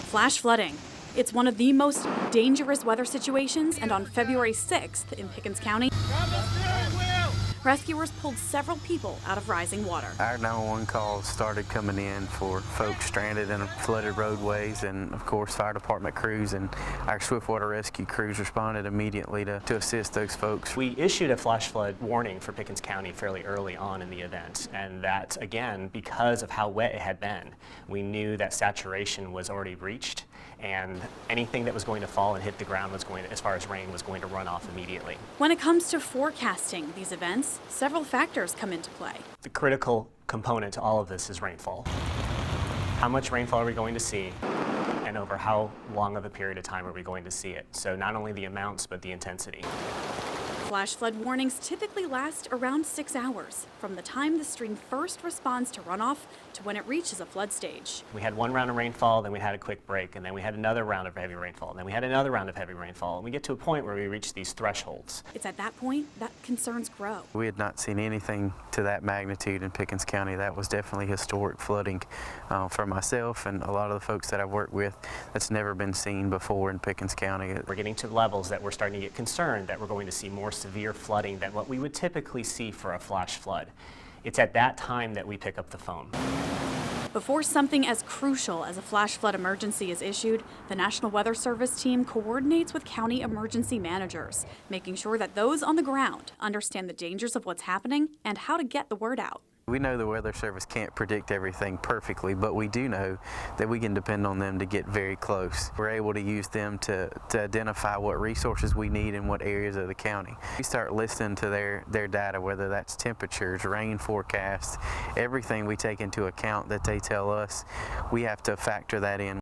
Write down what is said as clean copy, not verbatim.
Flash flooding. It's one of the most dangerous weather situations, and on February 6th in Pickens County, rescuers pulled several people out of rising water. Our 911 calls started coming in for folks stranded in flooded roadways, and of course fire department crews and our swiftwater rescue crews responded immediately to assist those folks. We issued a flash flood warning for Pickens County fairly early on in the event, and that again because of how wet it had been. We knew that saturation was already reached, and anything that was going to fall and hit the ground was going to, as far as rain, was going to run off immediately. When it comes to forecasting these events, several factors come into play. The critical component to all of this is rainfall. How much rainfall are we going to see, and over how long of a period of time are we going to see it? So not only the amounts, but the intensity. Flash flood warnings typically last around 6 hours, from the time the stream first responds to runoff to when it reaches a flood stage. We had one round of rainfall, then we had a quick break, and then we had another round of heavy rainfall, and then we had another round of heavy rainfall, and we get to a point where we reach these thresholds. It's at that point that concerns grow. We had not seen anything to that magnitude in Pickens County. That was definitely historic flooding for myself and a lot of the folks that I've worked with. That's never been seen before in Pickens County. We're getting to levels that we're starting to get concerned that we're going to see more severe flooding than what we would typically see for a flash flood. It's at that time that we pick up the phone. Before something as crucial as a flash flood emergency is issued, the National Weather Service team coordinates with county emergency managers, making sure that those on the ground understand the dangers of what's happening and how to get the word out. We know the Weather Service can't predict everything perfectly, but we do know that we can depend on them to get very close. We're able to use them to identify what resources we need in what areas of the county. We start listening to their data, whether that's temperatures, rain forecasts, everything we take into account that they tell us, we have to factor that in.